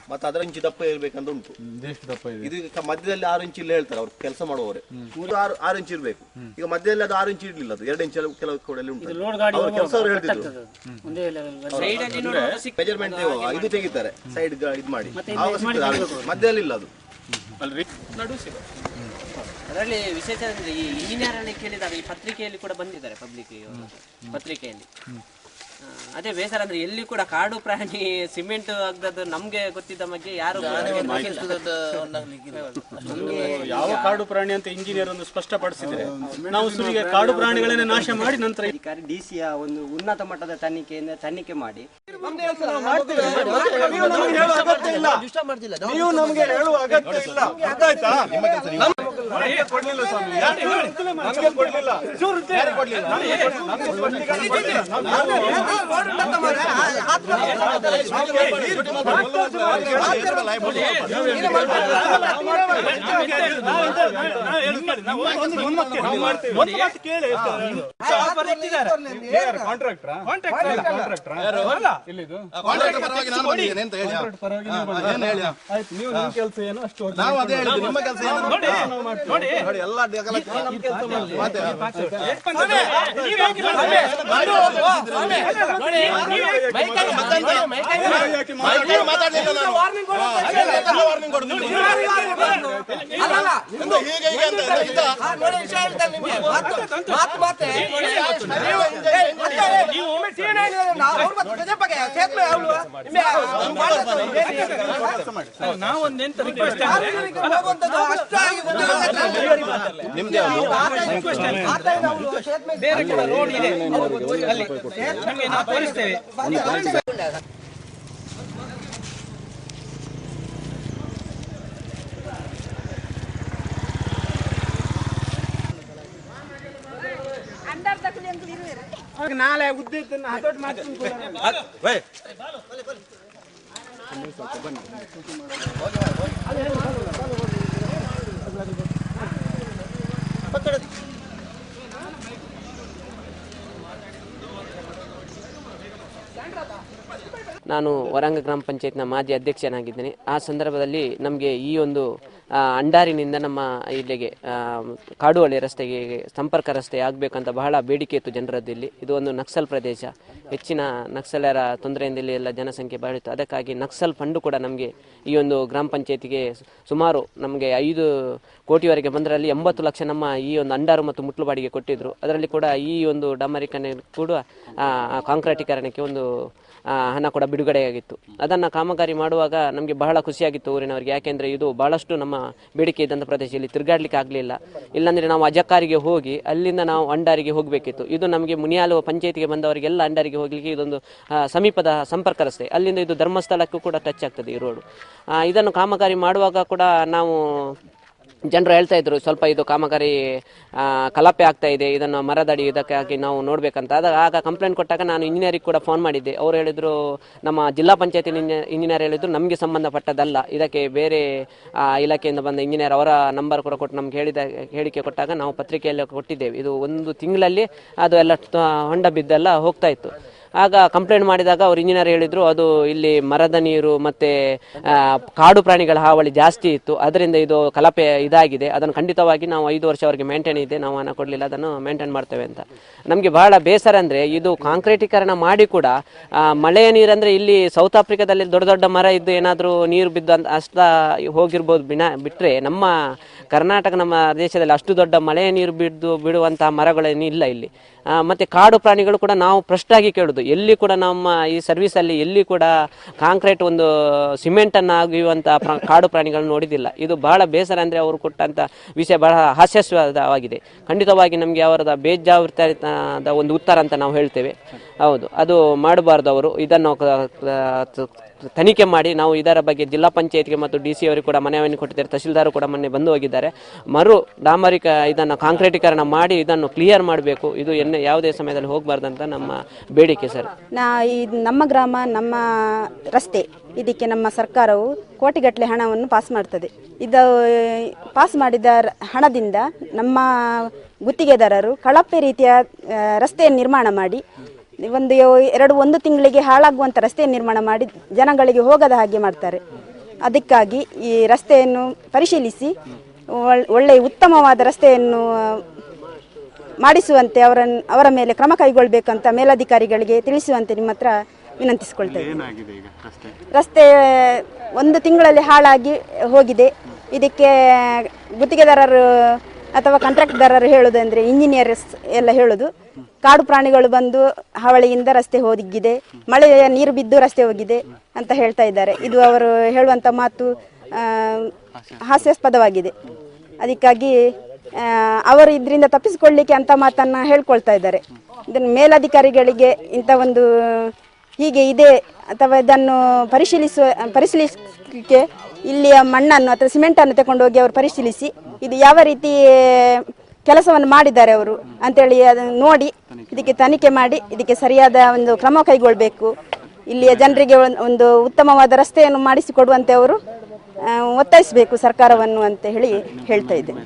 ಮತ್ತೆ ಅದರ ಇಂಚು ದಪ್ಪ ಇರ್ಬೇಕಂತ ಉಂಟು. ಇದು ಮಧ್ಯದಲ್ಲಿ 6 ಇಂಚ್ ಇಲ್ಲ ಹೇಳ್ತಾರೆ ಅವ್ರು ಕೆಲಸ ಮಾಡುವವರೇ. 6 ಇಂಚ್ ಇರ್ಬೇಕು. ಈಗ ಮಧ್ಯದಲ್ಲಿ ಅದು 6 ಇಂಚ್ ಇರ್ಲಿಲ್ಲ, ಅದು 2 ಇಂಚ್ ಕೆಲವು ಕಡೆಯಲ್ಲಿ ಉಂಟು. ಕೆಲಸವರು ಹೇಳ್ತಿದ್ರು ಮೆಜರ್ಮೆಂಟ್ ಇದು ತೆಗಿತಾರೆ ಸೈಡ್ ಇದು ಮಾಡಿ, ಮಧ್ಯದಲ್ಲಿ ಇಲ್ಲ ಅದು. ಅದರಲ್ಲಿ ವಿಶೇಷ ಅಂದ್ರೆ ಈ ಇಂಜಿನಿಯರ್ ಕೇಳಿದಾಗ ಈ ಪತ್ರಿಕೆಯಲ್ಲಿ ಕೂಡ ಬಂದಿದ್ದಾರೆ, ಪತ್ರಿಕೆಯಲ್ಲಿ. ಅದೇ ಬೇಸರ ಅಂದ್ರೆ ಎಲ್ಲಿ ಕೂಡ ಕಾಡು ಪ್ರಾಣಿ ಸಿಮೆಂಟ್ ಆಗದದ್ದು ನಮ್ಗೆ ಗೊತ್ತಿದ್ದ ಬಗ್ಗೆ ಯಾರು ಯಾವ ಕಾಡು ಪ್ರಾಣಿ ಅಂತ ಇಂಜಿನಿಯರ್ ಒಂದು ಸ್ಪಷ್ಟಪಡಿಸಿದ್ರೆ ನಾವು ಸುರಿಗೆ ಕಾಡು ಪ್ರಾಣಿಗಳನ್ನೇ ನಾಶ ಮಾಡಿ ನಂತರ ಡಿಸಿಯ ಒಂದು ಉನ್ನತ ಮಟ್ಟದ ತನಿಖೆ ಮಾಡಿ ನೀವು ನಮಗೆ ಹೇಳುವ ಅಗತ್ಯ ಇಲ್ಲ. ಅರ್ಥ ಆಯ್ತಾ? ನೀವು ಕೆಲಸ ಏನು ಅಷ್ಟು ನಾವು ಅದೇ ಹೇಳಿದ್ವಿ, ನಿಮ್ಮ ಕೆಲಸ ಏನು ನೋಡಿ ಎಲ್ಲ ನಾವೊಂದೆಂತ ರಿಕ್ವೆಸ್ಟ್ ಬೇರೆ ಕೂಡ ರೋಡ್ ಇದೆ ನಮಗೆ ನಾವು ತೋರಿಸ್ತೇವೆ. ನಾಳೆ ಉದ್ದೇಶ ಹತೋಟಿ ಮಾಡ್ತೀನಿ. ನಾನು ವರಂಗ ಗ್ರಾಮ ಪಂಚಾಯತ್ನ ಮಾಜಿ ಅಧ್ಯಕ್ಷನಾಗಿದ್ದೇನೆ. ಆ ಸಂದರ್ಭದಲ್ಲಿ ನಮಗೆ ಈ ಒಂದು ಅಂಡಾರಿನಿಂದ ನಮ್ಮ ಇಲ್ಲಿಗೆ ಕಾಡುವಳ್ಳಿ ರಸ್ತೆಗೆ ಸಂಪರ್ಕ ರಸ್ತೆ ಆಗಬೇಕಂತ ಬಹಳ ಬೇಡಿಕೆ ಇತ್ತು ಜನರದ್ದು. ಇದು ಒಂದು ನಕ್ಸಲ್ ಪ್ರದೇಶ, ಹೆಚ್ಚಿನ ನಕ್ಸಲರ ತೊಂದರೆಯಿಂದ ಇಲ್ಲಿ ಎಲ್ಲ ಜನಸಂಖ್ಯೆ ಬಹಳಿತ್ತು. ಅದಕ್ಕಾಗಿ ನಕ್ಸಲ್ ಫಂಡು ಕೂಡ ನಮಗೆ ಈ ಒಂದು ಗ್ರಾಮ ಪಂಚಾಯತಿಗೆ ಸುಮಾರು ನಮಗೆ 5 ಕೋಟಿವರೆಗೆ ಬಂದರಲ್ಲಿ 80 ಲಕ್ಷ ನಮ್ಮ ಈ ಒಂದು ಅಂಡಾರು ಮತ್ತು ಮುಟ್ಲು ಬಾಡಿಗೆ ಕೊಟ್ಟಿದ್ದರು. ಅದರಲ್ಲಿ ಕೂಡ ಈ ಒಂದು ಡಾಮರೀಕರಣ ಕೂಡ ಕಾಂಕ್ರೀಟೀಕರಣಕ್ಕೆ ಒಂದು ಹಣ ಕೂಡ ಬಿಡುಗಡೆಯಾಗಿತ್ತು. ಅದನ್ನು ಕಾಮಗಾರಿ ಮಾಡುವಾಗ ನಮಗೆ ಬಹಳ ಖುಷಿಯಾಗಿತ್ತು ಊರಿನವರಿಗೆ. ಯಾಕೆಂದರೆ ಇದು ಬಹಳಷ್ಟು ನಮ್ಮ ಬೇಡಿಕೆ ಇದ್ದಂಥ ಪ್ರದೇಶ, ಇಲ್ಲಿ ತಿರುಗಾಡಲಿಕ್ಕೆ ಆಗಲಿಲ್ಲ. ಇಲ್ಲಾಂದರೆ ನಾವು ಅಜಕ್ಕಾರಿಗೆ ಹೋಗಿ ಅಲ್ಲಿಂದ ನಾವು ಅಂಡಾರಿಗೆ ಹೋಗಬೇಕಿತ್ತು. ಇದು ನಮಗೆ ಮುನಿಯಾಲು ಪಂಚಾಯತಿಗೆ ಬಂದವರಿಗೆಲ್ಲ ಅಂಡಾರಿಗೆ ಹೋಗಲಿಕ್ಕೆ ಇದೊಂದು ಸಮೀಪದ ಸಂಪರ್ಕ ರಸ್ತೆ. ಅಲ್ಲಿಂದ ಇದು ಧರ್ಮಸ್ಥಳಕ್ಕೂ ಕೂಡ ಟಚ್ ಆಗ್ತದೆ ಈ ರೋಡು. ಇದನ್ನು ಕಾಮಗಾರಿ ಮಾಡುವಾಗ ಕೂಡ ನಾವು ಜನರು ಹೇಳ್ತಾ ಇದ್ರು ಸ್ವಲ್ಪ ಇದು ಕಾಮಗಾರಿ ಕಲಪೆ ಆಗ್ತಾ ಇದೆ, ಇದನ್ನು ಮರದಡಿ ಇದಕ್ಕಾಗಿ ನಾವು ನೋಡಬೇಕಂತ. ಆಗ ಕಂಪ್ಲೇಂಟ್ ಕೊಟ್ಟಾಗ ನಾನು ಇಂಜಿನಿಯರಿಗೆ ಕೂಡ ಫೋನ್ ಮಾಡಿದ್ದೆ. ಅವರು ಹೇಳಿದರು, ನಮ್ಮ ಜಿಲ್ಲಾ ಪಂಚಾಯತಿ ಇಂಜಿನಿಯರ್ ಹೇಳಿದ್ರು ನಮಗೆ ಸಂಬಂಧಪಟ್ಟದಲ್ಲ, ಇದಕ್ಕೆ ಬೇರೆ ಇಲಾಖೆಯಿಂದ ಬಂದ ಇಂಜಿನಿಯರ್ ಅವರ ನಂಬರ್ ಕೂಡ ಕೊಟ್ಟು ನಮ್ಗೆ ಹೇಳಿಕೆ ಕೊಟ್ಟಾಗ ನಾವು ಪತ್ರಿಕೆಯಲ್ಲಿ ಕೊಟ್ಟಿದ್ದೇವೆ. ಇದು 1 ತಿಂಗಳಲ್ಲಿ ಅದು ಎಲ್ಲ ಹೊಂಡ ಬಿದ್ದೆಲ್ಲ ಹೋಗ್ತಾ ಇತ್ತು. ಆಗ ಕಂಪ್ಲೇಂಟ್ ಮಾಡಿದಾಗ ಅವ್ರು ಇಂಜಿನಿಯರ್ ಹೇಳಿದರು ಅದು ಇಲ್ಲಿ ಮರದ ನೀರು ಮತ್ತು ಕಾಡು ಪ್ರಾಣಿಗಳ ಹಾವಳಿ ಜಾಸ್ತಿ ಇತ್ತು, ಅದರಿಂದ ಇದು ಕಲಪೆ ಇದಾಗಿದೆ. ಅದನ್ನು ಖಂಡಿತವಾಗಿ ನಾವು 5 ವರ್ಷವರೆಗೆ ಮೇಂಟೈನ್ ಇದೆ, ನಾವು ಹಣ ಕೊಡಲಿಲ್ಲ, ಅದನ್ನು ಮೇಂಟೈನ್ ಮಾಡ್ತೇವೆ ಅಂತ. ನಮಗೆ ಬಹಳ ಬೇಸರ ಅಂದರೆ ಇದು ಕಾಂಕ್ರೀಟೀಕರಣ ಮಾಡಿ ಕೂಡ ಮಳೆಯ ನೀರಂದರೆ ಇಲ್ಲಿ ಸೌತ್ ಆಫ್ರಿಕಾದಲ್ಲಿ ದೊಡ್ಡ ದೊಡ್ಡ ಮರ ಇದ್ದು ಏನಾದರೂ ನೀರು ಬಿದ್ದು ಅಂತ ಅಷ್ಟು ಹೋಗಿರ್ಬೋದು ಬಿಟ್ಟರೆ ನಮ್ಮ ಕರ್ನಾಟಕ ನಮ್ಮ ದೇಶದಲ್ಲಿ ಅಷ್ಟು ದೊಡ್ಡ ಮಳೆಯ ನೀರು ಬಿಡುವಂತಹ ಮರಗಳೇನು ಇಲ್ಲ ಇಲ್ಲಿ. ಮತ್ತು ಕಾಡು ಪ್ರಾಣಿಗಳು ಕೂಡ ನಾವು ಪ್ರಶ್ನಾಗಿ ಕೇಳೋದು, ಎಲ್ಲಿ ಕೂಡ ನಮ್ಮ ಈ ಸರ್ವಿಸಲ್ಲಿ ಎಲ್ಲಿ ಕೂಡ ಕಾಂಕ್ರೀಟ್ ಒಂದು ಸಿಮೆಂಟನ್ನು ಆಗಿರುವಂಥ ಕಾಡು ಪ್ರಾಣಿಗಳನ್ನು ನೋಡಿದ್ದಿಲ್ಲ. ಇದು ಬಹಳ ಬೇಸರ. ಅಂದರೆ ಅವರು ಕೊಟ್ಟಂಥ ವಿಷಯ ಬಹಳ ಹಾಸ್ಯಾಸ್ಪದವಾಗಿದೆ. ಖಂಡಿತವಾಗಿ ನಮಗೆ ಅವರದ ಬೇಜವಾಬ್ದಾರಿತನದ ಒಂದು ಉತ್ತರ ಅಂತ ನಾವು ಹೇಳ್ತೇವೆ. ಹೌದು, ಅದು ಮಾಡಬಾರ್ದು. ಅವರು ಇದನ್ನು ತನಿಖೆ ಮಾಡಿ ನಾವು ಇದರ ಬಗ್ಗೆ ಜಿಲ್ಲಾ ಪಂಚಾಯತ್ಗೆ ಮತ್ತು DC ಅವರಿಗೆ ಕೂಡ ಮನವಿಯನ್ನು ಕೊಟ್ಟಿದ್ದಾರೆ. ತಹಶೀಲ್ದಾರ್ ಕೂಡ ಮೊನ್ನೆ ಬಂದು ಹೋಗಿದ್ದಾರೆ. ಇದನ್ನು ಕಾಂಕ್ರೀಟೀಕರಣ ಮಾಡಿ ಇದನ್ನು ಕ್ಲಿಯರ್ ಮಾಡಬೇಕು. ಇದು ಯಾವುದೇ ಸಮಯದಲ್ಲಿ ಹೋಗಬಾರ್ದಂತ ನಮ್ಮ ಬೇಡಿಕೆ ಸರ್. ನಮ್ಮ ಗ್ರಾಮ, ನಮ್ಮ ರಸ್ತೆ, ಇದಕ್ಕೆ ನಮ್ಮ ಸರ್ಕಾರವು ಕೋಟಿಗಟ್ಟಲೆ ಹಣವನ್ನು ಪಾಸ್ ಮಾಡ್ತದೆ. ಇದು ಪಾಸ್ ಮಾಡಿದ ಹಣದಿಂದ ನಮ್ಮ ಗುತ್ತಿಗೆದಾರರು ಕಳಪೆ ರೀತಿಯ ರಸ್ತೆಯನ್ನು ನಿರ್ಮಾಣ ಮಾಡಿ ಒಂದು ತಿಂಗಳಿಗೆ ಹಾಳಾಗುವಂಥ ರಸ್ತೆ ನಿರ್ಮಾಣ ಮಾಡಿ ಜನಗಳಿಗೆ ಹೋಗದ ಹಾಗೆ ಮಾಡ್ತಾರೆ. ಅದಕ್ಕಾಗಿ ಈ ರಸ್ತೆಯನ್ನು ಪರಿಶೀಲಿಸಿ ಒಳ್ಳೆಯ ಉತ್ತಮವಾದ ರಸ್ತೆಯನ್ನು ಮಾಡಿಸುವಂತೆ ಅವರ ಮೇಲೆ ಕ್ರಮ ಕೈಗೊಳ್ಳಬೇಕಂತ ಮೇಲಧಿಕಾರಿಗಳಿಗೆ ತಿಳಿಸುವಂತೆ ನಿಮ್ಮ ಹತ್ರ ವಿನಂತಿಸಿಕೊಳ್ತಾ ಇದ್ದೀನಿ. ರಸ್ತೆ 1 ತಿಂಗಳಲ್ಲಿ ಹಾಳಾಗಿ ಹೋಗಿದೆ. ಇದಕ್ಕೆ ಗುತ್ತಿಗೆದಾರರು ಅಥವಾ ಕಾಂಟ್ರಾಕ್ಟ್ದಾರರು ಹೇಳೋದಂದರೆ ಇಂಜಿನಿಯರ್ಸ್ ಎಲ್ಲ ಹೇಳೋದು ಕಾಡು ಪ್ರಾಣಿಗಳು ಬಂದು ಹಾವಳಿಯಿಂದ ರಸ್ತೆ ಹೋಗಿದೆ, ಮಳೆಯ ನೀರು ಬಿದ್ದು ರಸ್ತೆ ಹೋಗಿದೆ ಅಂತ ಹೇಳ್ತಾ ಇದ್ದಾರೆ. ಇದು ಅವರು ಹೇಳುವಂಥ ಮಾತು ಹಾಸ್ಯಾಸ್ಪದವಾಗಿದೆ. ಅದಕ್ಕಾಗಿ ಅವರು ಇದರಿಂದ ತಪ್ಪಿಸಿಕೊಳ್ಳಲಿಕ್ಕೆ ಅಂಥ ಮಾತನ್ನು ಹೇಳ್ಕೊಳ್ತಾ ಇದ್ದಾರೆ. ಇದನ್ನು ಮೇಲಧಿಕಾರಿಗಳಿಗೆ ಇಂಥ ಒಂದು ಹೀಗೆ ಇದೆ ಅಥವಾ ಇದನ್ನು ಪರಿಶೀಲಿಸಲಿಕ್ಕೆ ಇಲ್ಲಿಯ ಮಣ್ಣನ್ನು ಅಥವಾ ಸಿಮೆಂಟನ್ನು ತಗೊಂಡು ಹೋಗಿ ಅವರು ಪರಿಶೀಲಿಸಿ ಇದು ಯಾವ ರೀತಿ ಕೆಲಸವನ್ನು ಮಾಡಿದ್ದಾರೆ ಅವರು ಅಂತೇಳಿ ಅದನ್ನು ನೋಡಿ ಇದಕ್ಕೆ ತನಿಖೆ ಮಾಡಿ ಇದಕ್ಕೆ ಸರಿಯಾದ ಒಂದು ಕ್ರಮ ಕೈಗೊಳ್ಳಬೇಕು. ಇಲ್ಲಿಯ ಜನರಿಗೆ ಒಂದು ಉತ್ತಮವಾದ ರಸ್ತೆಯನ್ನು ಮಾಡಿಸಿಕೊಡುವಂತೆ ಅವರು ಒತ್ತಾಯಿಸಬೇಕು ಸರ್ಕಾರವನ್ನು ಅಂತ ಹೇಳ್ತಾ ಇದ್ದೇನೆ.